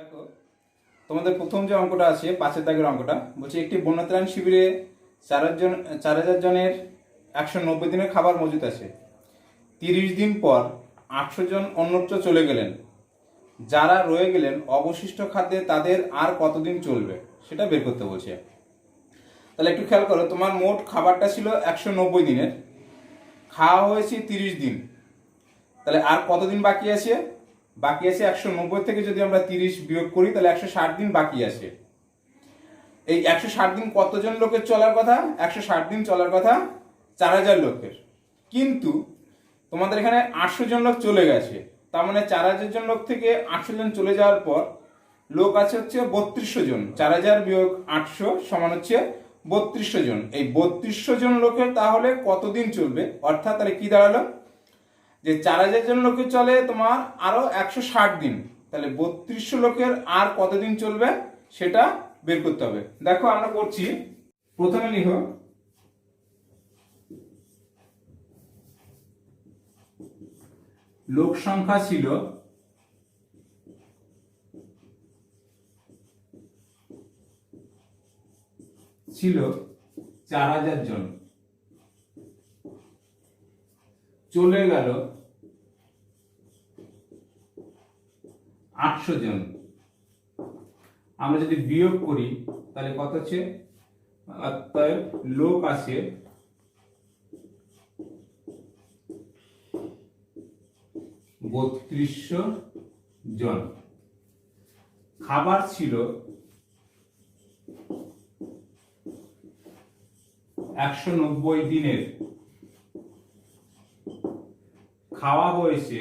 দেখো, তোমাদের প্রথম যে অঙ্কটা আছে 5-এর দাগের অঙ্কটা বলছে একটি বন্যত্রাণ শিবিরে 4,000 জনের 190 দিনের খাবার মজুত আছে। 30 দিন পর 800 জন অন্যত্র চলে গেলেন। যারা রয়ে গেলেন অবশিষ্ট খাদ্যে তাদের আর কতদিন চলবে সেটা বের করতে বলছে। তাহলে একটু খেয়াল করো, তোমার মোট খাবারটা ছিল 190 দিনের, খাওয়া হয়েছে 30 দিন, তাহলে আর কতদিন বাকি আছে? বাকি আছে 190 থেকে যদি আমরা 30 বিয়োগ করি তাহলে 160 দিন বাকি আছে। এই 160 দিন কতজন লোকের চলার কথা? 160 দিন চলার কথা 4,000 লোকের, কিন্তু তোমাদের এখানে 800 জন লোক চলে গেছে। তার মানে 4,000 জন লোক থেকে 800 জন চলে যাওয়ার পর লোক আছে হচ্ছে 3200 জন। 4,000 বিয়োগ 800 সমান হচ্ছে 3200 জন। এই 3200 জন লোকের তাহলে কতদিন চলবে? অর্থাৎ তাহলে কি দাঁড়ালো যে 4,000 জন লোকের চলে তোমার আরো 160 দিন, তাহলে 3200 লোকের আর কতদিন চলবে সেটা বের করতে হবে। দেখো আমরা করছি, প্রথমে লিখো লোক সংখ্যা ছিল 4,000 জন, চলে গেল 800 জন। আমরা যদি বিয়োগ করি তাহলে কত হচ্ছে? অতএব লোক আছে 3200 জন, খাবার ছিল 190 দিনের, খাওয়া হয়েছে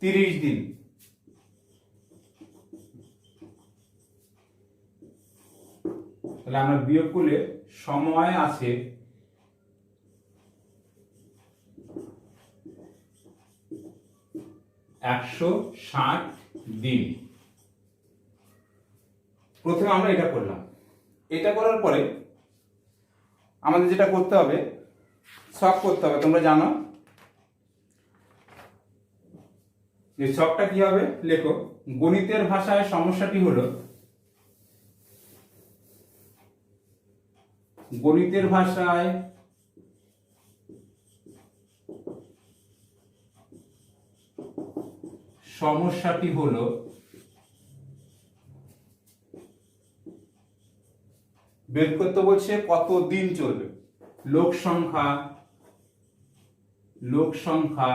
30 দিন। তাহলে আমরা বিয়োগ করলে সময় আছে 160 দিন। প্রথমে আমরা এটা করলাম। এটা করার পরে আমাদের যেটা করতে হবে, ছক করতে হবে। তোমরা জানো যে ছকটা কি হবে, লেখো। গণিতের ভাষায় সমস্যাটি হলো, গণিতের ভাষায় সমস্যাটি হলো বের করতে বলছে কত দিন চলবে। লোক সংখ্যা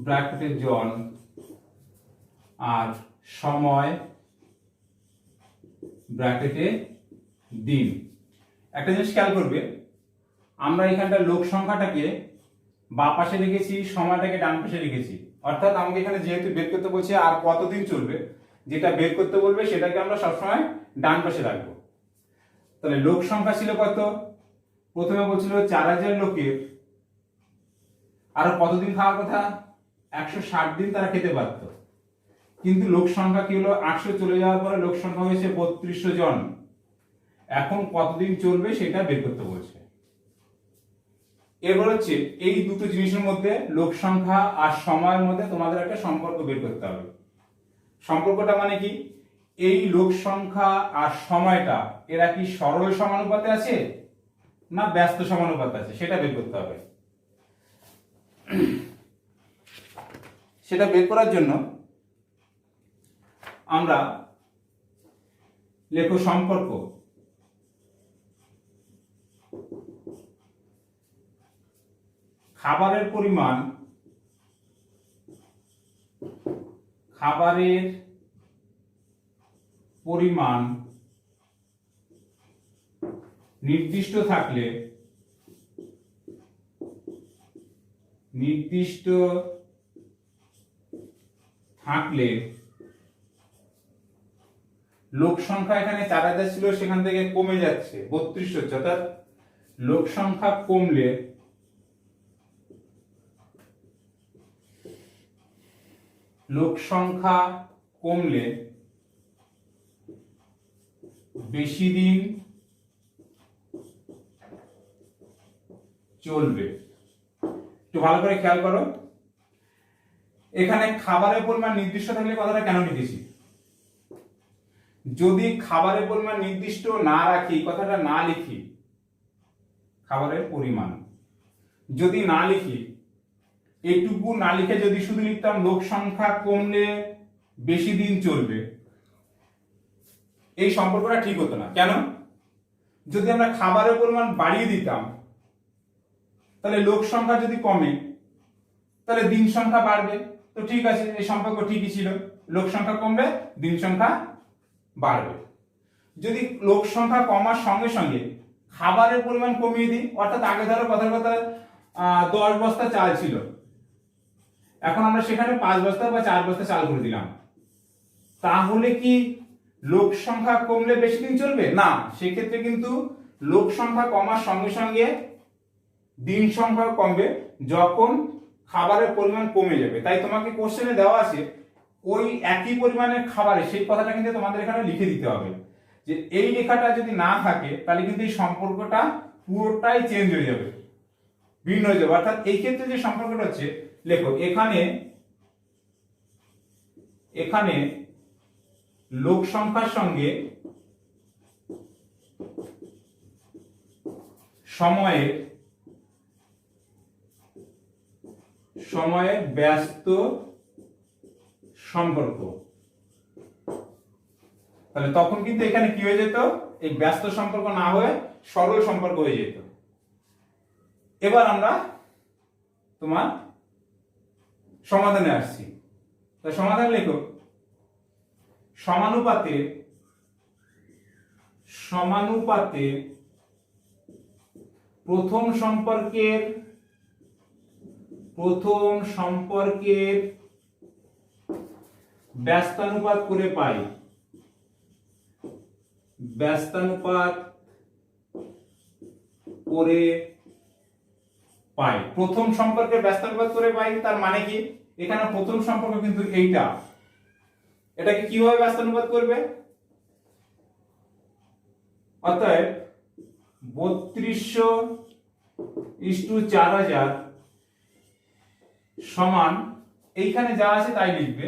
ব্র্যাকেটে জন আর সময় ব্র্যাকেটে দিন। একটা জিনিস খেয়াল করবে, আমরা এখানটা লোক সংখ্যাটাকে বাঁ পাশে লিখেছি, সময়টাকে ডান পাশে লিখেছি। অর্থাৎ আমাকে এখানে যেহেতু বের করতে বলছে আর কতদিন চলবে, যেটা বের করতে বলবে সেটাকে আমরা সবসময় ডান পাশে রাখবো। তাহলে লোক সংখ্যা ছিল কত? প্রথমে বলছিল 4,000 লোকের আরো কতদিন খাওয়ার কথা? 160 দিন তারা খেতে পারত, কিন্তু লোক সংখ্যা কি হলো? 800 চলে যাওয়ার পরে লোক সংখ্যা হয়েছে 3200 জন। এখন কতদিন চলবে সেটা বের করতে বলছে। এবার হচ্ছে এই দুটো জিনিসের মধ্যে, লোক সংখ্যা আর সময়ের মধ্যে তোমাদের একটা সম্পর্ক বের করতে হবে। সম্পর্কটা মানে কি? এই লোক সংখ্যা আর সময়টা এরা কি সরল সমানুপাতে আছে না ব্যস্ত সমানুপাতে আছে সেটা বের করতে হবে। সেটা বের করার জন্য আমরা লেখো সম্পর্ক। খাবারের পরিমাণ নির্দিষ্ট থাকলে লোক সংখ্যা এখানে 4,000 ছিল, সেখান থেকে কমে যাচ্ছে 3200 হচ্ছে। অর্থাৎ লোক সংখ্যা কমলে বেশি দিন চলবে। একটু ভালো করে খেয়াল করো, এখানে খাবারের পরিমাণ নির্দিষ্ট থাকলে কথাটা কেন লিখেছি? যদি খাবারের পরিমাণ নির্দিষ্ট না রাখি, কথাটা না লিখি, খাবারের পরিমাণ যদি না লিখি, এইটুকু না লিখে যদি শুধু লিখতাম লোক সংখ্যা কমলে বেশি দিন চলবে, এই সম্পর্কটা ঠিক হতো না। কেন? যদি আমরা খাবারের পরিমাণ বাড়িয়ে দিতাম, তাহলে লোক সংখ্যা যদি কমে তাহলে দিন সংখ্যা বাড়বে। তো ঠিক আছে, এই সম্পর্ক ঠিকই ছিল, লোক সংখ্যা কমবে দিন সংখ্যা বাড়বে। যদি লোক সংখ্যা কমার সঙ্গে সঙ্গে খাবারের পরিমাণ কমিয়ে দিই, অর্থাৎ আগে ধরো কথার কথা 10 বস্তা চাল ছিল, এখন আমরা সেখানে 5 বস্তা বা 4 বস্তা চাল করে দিলাম, তাহলে কি লোক সংখ্যা কমলে বেশি দিন চলবে? না, সেক্ষেত্রে কিন্তু লোক সংখ্যা কমার সঙ্গে সঙ্গে দিন সংখ্যা কমবে যখন খাবারের পরিমাণ কমে যাবে। তাই তোমাকে কোশ্চেনে দেওয়া আছে ওই একই পরিমাণের খাবারে, সেই কথাটা কিন্তু তোমাদের এখানে লিখে দিতে হবে, যে এই লেখাটা যদি না থাকে তাহলে কিন্তু এই সম্পর্কটা পুরোটাই চেঞ্জ হয়ে যাবে, ভিন্ন হয়ে যাবে। অর্থাৎ এই ক্ষেত্রে যে সম্পর্কটা হচ্ছে, লেখো এখানে লোক সংখ্যার সঙ্গে সময়ের ব্যস্ত সম্পর্ক। তাহলে তখন কিন্তু এখানে কি হয়ে যেত, এই ব্যস্ত সম্পর্ক না হয়ে সরল সম্পর্ক হয়ে যেত। এবার আমরা তোমার সমাধানে আসছি। তো সমাধান লেখো, সমানুপাতে প্রথম সম্পর্কের ব্যস্তানুপাত করে পাই, প্রথম সম্পর্কের ব্যস্তানুপাত করে পাই। তার মানে কি, এখানে প্রথম সম্পর্ক কিন্তু এইটা, এটাকে কিভাবে ব্যস্তানুপাত করবে? অতএব 3200/4000 সমান, এইখানে যা আছে তাই লিখবে,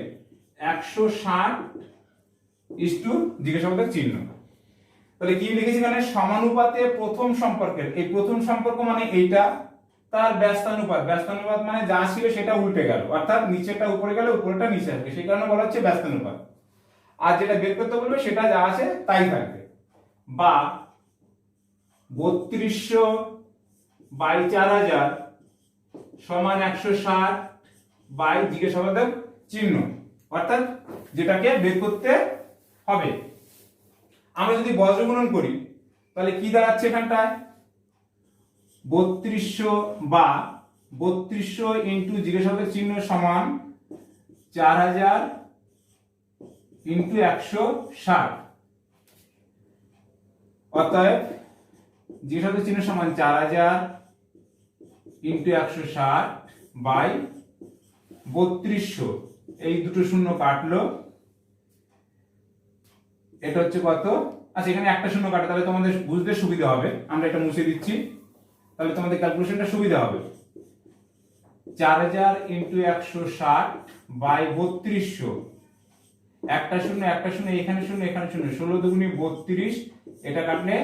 160 জিজ্ঞাসাবাদের চিহ্ন। তাহলে কি লিখেছি এখানে? সমানুপাতে প্রথম সম্পর্কের, এই প্রথম সম্পর্ক মানে এইটা, তার ব্যস্তানুপাত মানে যা ছিল সেটা উল্টে গেল, অর্থাৎ নিচেটা উপরে গেলে উপরেটা নিচে আসবে, সেই কারণে বলা হচ্ছে ব্যস্তানুপাত। আর যেটা বের করতে বলবে সেটা যা আছে তাই থাকবে, বা 3200/4000 সমান 160 জিজ্ঞাসাবাদের চিহ্ন, অর্থাৎ যেটাকে বের করতে হবে। আমরা যদি বজ্রগুণন করি তাহলে কি দাঁড়াচ্ছে এখানটায়? 3200 ইন্টু জিজ্ঞাসাবাদের চিহ্ন সমান 4000 ইন্টু 160। অতএব জিজ্ঞাসাবাদের চিহ্ন সমান 4000 ইন্টু 160/3200। এই দুটো শূন্য কাটলো, এটা হচ্ছে কত? আচ্ছা, এখানে একটা শূন্য কাটে, তাহলে তোমাদের বুঝতে সুবিধা হবে, আমরা এটা মুছে দিচ্ছি, তাহলে তোমাদের ক্যালকুলেশনটা সুবিধা হবে। 4000 ইন্টু 160/3200, একটা শূন্য এখানে শূন্য এখানে শূন্য, 16 দুগুণে 32, এটা কাটলে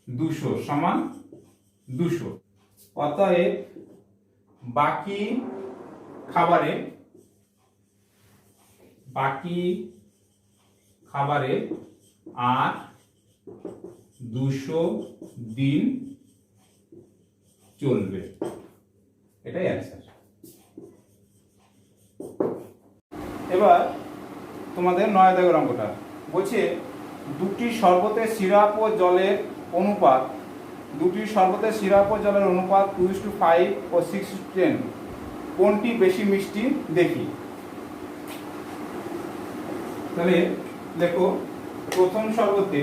200 সমান 200। অতএব বাকি খাবারে আর 200 দিন চলবে, এটাই অ্যান্সার। এবার তোমাদের 9 দাগের অঙ্কটা বলছে, দুটি শরবতের সিরাপ ও জলের অনুপাত 2:5 ও 6:10, কোনটি বেশি মিষ্টি দেখি। তাহলে দেখো, প্রথম শরবতে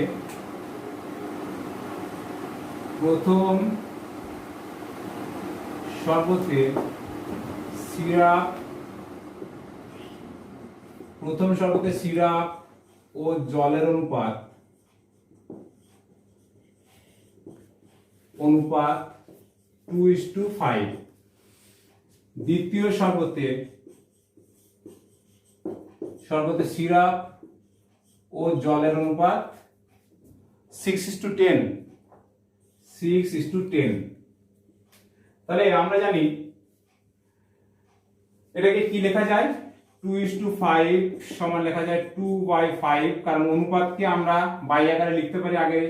সিরাপ ও জলের অনুপাত 2:5। দ্বিতীয় শরবতে সিরাপ ও জলের অনুপাত 6:10। 6:10। তাহলে আমরা জানি এটাকে কি লেখা যায়, 2:5 সমান লেখা যায় 2/5, কারণ অনুপাতকে আমরা বাই আকারে লিখতে পারি, আগে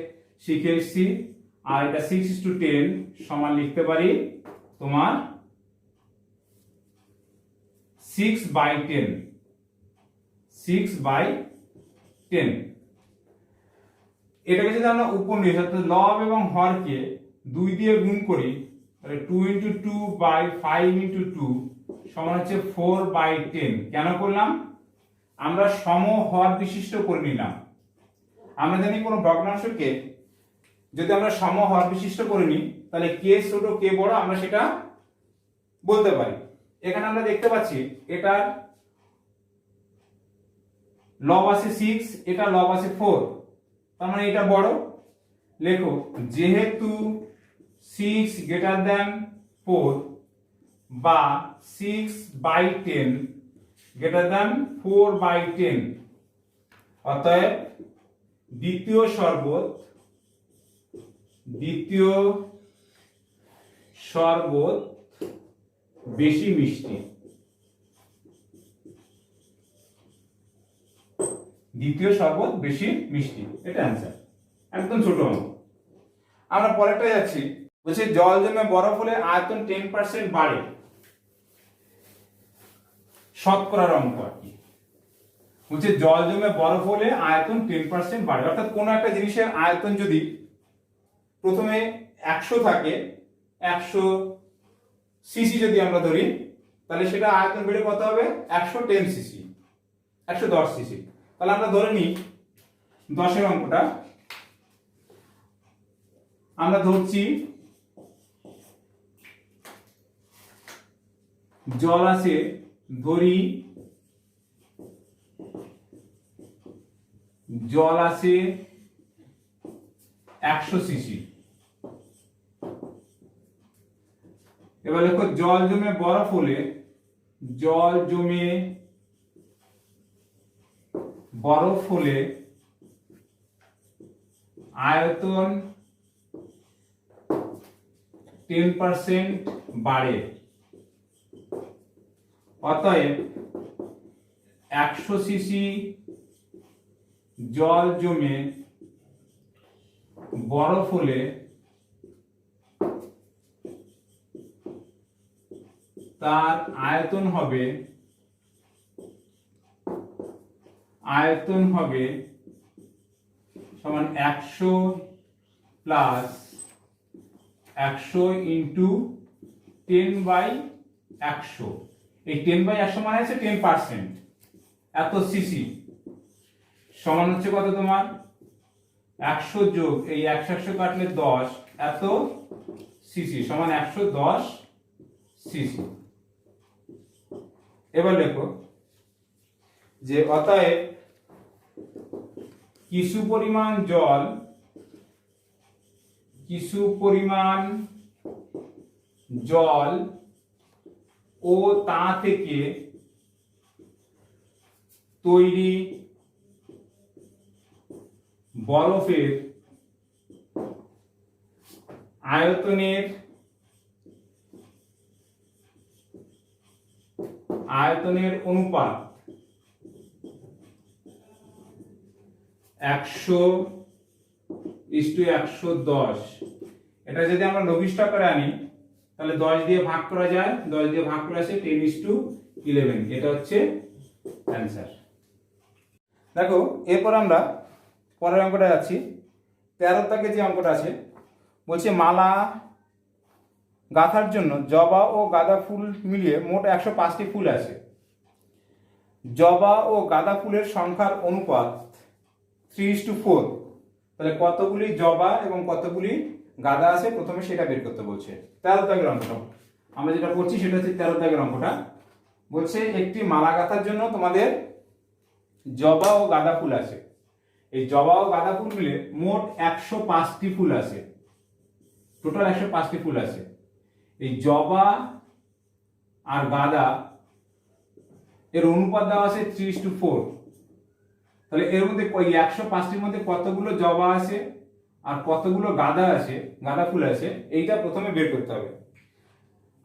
শিখে এসেছি। আর এটা 6:10 সমান লিখতে পারি তোমার 6/10। 6/10। এটাকে যদি আমরা উপনিবেশ অর্থাৎ লব এবং হরকে 2 দিয়ে গুণ করি, তাহলে 2 × 2/5 × 2 সমান হচ্ছে 4/10। কেন করলাম? আমরা সম হর বিশিষ্ট করে নিলাম। আমরা জানি কোনো ভগ্নাংশকে যদি আমরা সম হর বিশিষ্ট করে নিই, তাহলে কে ছোট কে বড় আমরা সেটা বলতে পারি। এখানে আমরা দেখতে পাচ্ছি এটার লব আছে 6, এটা লব আছে 4, তার মানে এটা বড়। লেখো যেহেতু 6 > 4 বা 6/10 4/10, অতএব দ্বিতীয় শরবত বেশি মিষ্টি। দ্বিতীয় শরবত বেশি মিষ্টি, এটা অ্যান্সার, একদম ছোট অঙ্ক। আমরা পরেরটা যাচ্ছি, বলছে জল জমে বরফ হলে আয়তন 10% বাড়ে। শতকরার অঙ্ক আর কি। বলছে জল জমে বরফ হলে আয়তন 10% বাড়ে, অর্থাৎ কোনো একটা জিনিসের আয়তন যদি প্রথমে 100 থাকে, 100 সিসি যদি আমরা ধরি, তাহলে সেটা আয়তন বেড়ে কত হবে? 110 সিসি, 110 সিসি। তাহলে আমরা ধরে নিই 10 অঙ্কটা আমরা ধরছি জল আছে, ধরি জল আছে 100 সিসি। এবার দেখো জল জমে বরফ হলে, জল জমে বরফ হলে আয়তন 10% বাড়ে। অতএব 100 সিসি জল জমে বরফ হলে তার আয়তন হবে সমান 100 প্লাস 100 ইন্টু 10/100। এই 10/100 মানে হচ্ছে 10%, এত সিসি সমান হচ্ছে কত তোমার 100 যোগ এই 100 কাটলে 10, এত সিসি সমান 110 সিসি। এবার দেখো যে অতএব কিছু পরিমাণ জল ও তা থেকে তৈরি বরফের আয়তনের অনুপাত 100:110। এটা যদি আমরা লঘিষ্ঠ আকারে আনি, তাহলে 10 দিয়ে ভাগ করা যায়, 10 দিয়ে ভাগ করে আসে 10:11। এটা হচ্ছে অ্যান্সার। দেখো এরপর আমরা পরের অঙ্কটা যাচ্ছি। 13 দাগে যে অঙ্কটা আছে, বলছে মালা গাঁথার জন্য জবা ও গাঁদা ফুল মিলিয়ে মোট 105টি ফুল আছে। জবা ও গাঁদা ফুলের সংখ্যার অনুপাত 3:4। তাহলে কতগুলি জবা এবং কতগুলি গাঁদা আছে প্রথমে সেটা বের করতে বলছে। 13 দাগের অঙ্কটা আমরা যেটা করছি সেটা হচ্ছে 13 দাগের অঙ্কটা। বলছে একটি মালা গাঁথার জন্য তোমাদের জবা ও গাঁদা ফুল আছে। এই জবা ও গাঁদা ফুল মিলে মোট 105টি ফুল আছে, টোটাল 105টি ফুল আছে। এই জবা আর গাঁদা এর অনুপাত দেওয়া আছে 3:4। তাহলে এর মধ্যে ওই 105টির মধ্যে কতগুলো জবা আছে আর কতগুলো গাঁদা আছে, গাঁদা ফুল আছে, এইটা প্রথমে বের করতে হবে।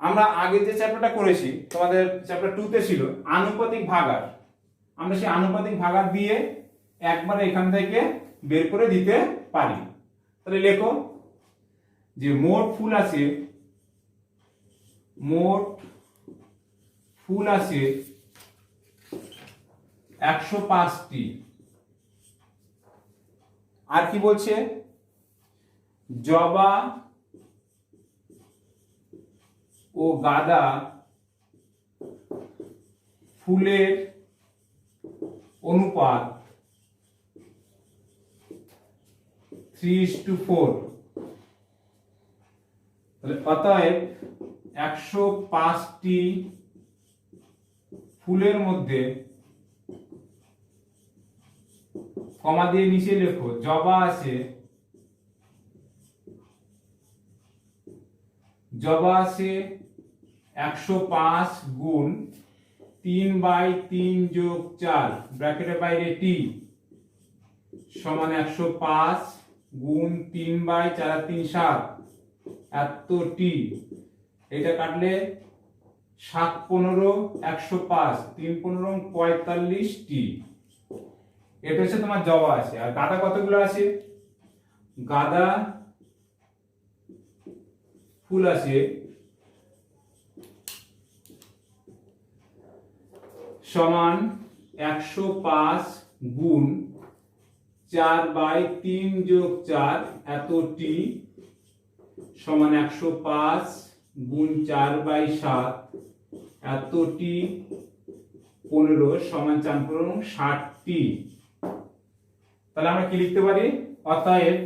আমরা আগে যে চ্যাপ্টারটা করেছি, তোমাদের চ্যাপ্টার 2 তে ছিল আনুপাতিক ভাগার, আমরা সেই আনুপাতিক ভাগার দিয়ে একবার এখান থেকে বের করে দিতে পারি। তাহলে লেখো যে মোট ফুল আছে 105টি। আর কি বলছে, জবা ও গাঁদা ফুলের অনুপাত 3:4। তাহলে অতএব 105টি ফুলের মধ্যে কমা দিয়ে নিচে লেখো জবা আছে 105 গুণ 3/3 যোগ 4 ব্র্যাকেটের বাইরে টি সমান 105 গুণ 3/4 3 7 এত টি। এটা কাটলে 7 15 105 3 15 45টি। এটা হচ্ছে তোমার জবা আছে। আর গাঁদা কতগুলো আছে, গাঁদা ফুল আছে সমান 105 গুণ 4/3 যোগ 4 এতটি সমান 105 গুণ 4/7 এতটি 15 সমান 4 15 60টি। তাহলে আমরা কি লিখতে পারি, অতএব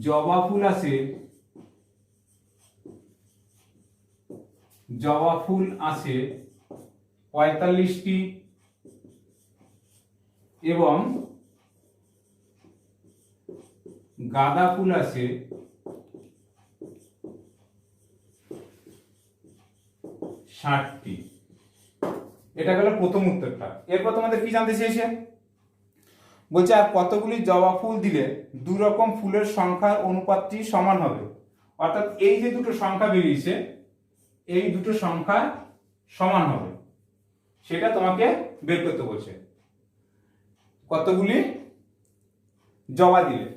জবা ফুল আছে 45টি এবং গাঁদা ফুল আছে 60টি। এটা গেল প্রথম উত্তরটা। এরপর তোমাদের কি জানতে চেয়েছে, বলছে আর কতগুলি জবা ফুল দিলে দু রকম ফুলের সংখ্যার অনুপাতটি সমান হবে। অর্থাৎ এই যে দুটো সংখ্যা বেরিয়েছে, এই দুটো সংখ্যা সমান হবে, সেটা তোমাকে বের করতে বলছে। কতগুলি জবা দিলে,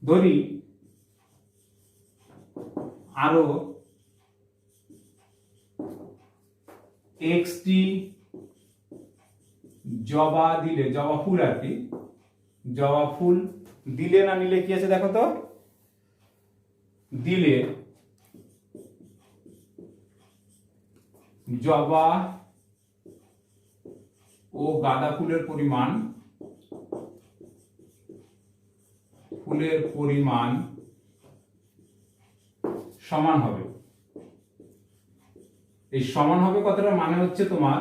ধরি আরো টি জবা দিলে, জবা ফুল আর কি, জবা ফুল দিলে না নিলে কি আছে দেখো তো, দিলে জবা ও গাঁদা ফুলের পরিমাণ সমান হবে। এই সমান হবে কথাটা মানে হচ্ছে তোমার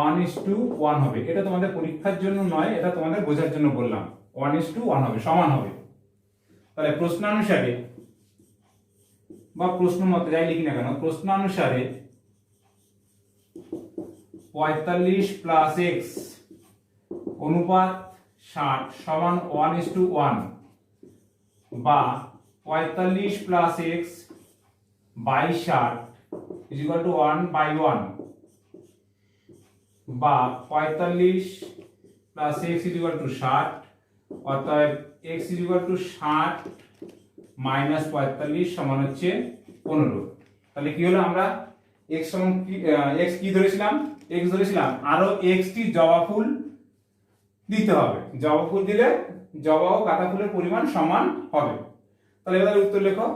1:1 হবে। এটা তোমাদের পরীক্ষার জন্য নয়, এটা তোমাদের বোঝার জন্য বললাম। 1:1 হবে, সমান হবে। তাহলে প্রশ্নানুসারে বা প্রশ্ন মতে যাই লিখি না কেন, প্রশ্নানুসারে 45 প্লাস x অনুপাত 60 সমান 1:1 বা 45 plus x by 60 is equal to 1/1 বা 45 plus x is equal to 60। অতএব x is equal to 60 minus 45 সমান হচ্ছে 15। তাহলে কি হলো, আমরা x সমান x কি ধরেছিলাম, x ধরেছিলাম আরো x টি জবা ফুল দিতে হবে। জবা ফুল দিলে জবা ও গাঁদা ফুলের পরিমাণ সমান হবে। তাহলে এবার উত্তর লেখো,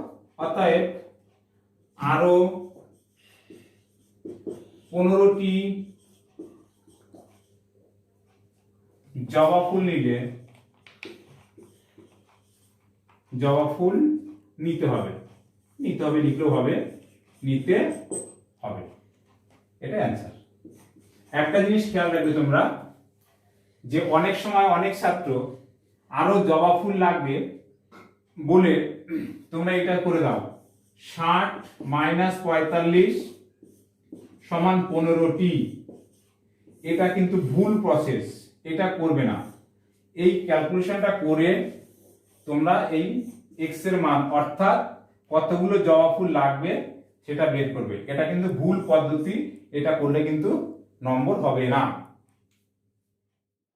অতএব আরো 15টি জবা ফুল নিলে জবা ফুল নিতে হবে লিখলেও হবে, নিতে হবে। এটা অ্যান্সার। একটা জিনিস খেয়াল রাখবে তোমরা, যে অনেক সময় অনেক ছাত্র আরো জবা ফুল লাগবে বলে তোমরা এটা করে দাও, 60 মাইনাস 45 সমান 15টি। এটা কিন্তু ভুল প্রসেস, এটা করবে না। এই ক্যালকুলেশনটা করে তোমরা এই এক্স এর মান অর্থাৎ কতগুলো জবা ফুল লাগবে সেটা বের করবে। এটা কিন্তু ভুল পদ্ধতি, এটা করলে কিন্তু নম্বর হবে না।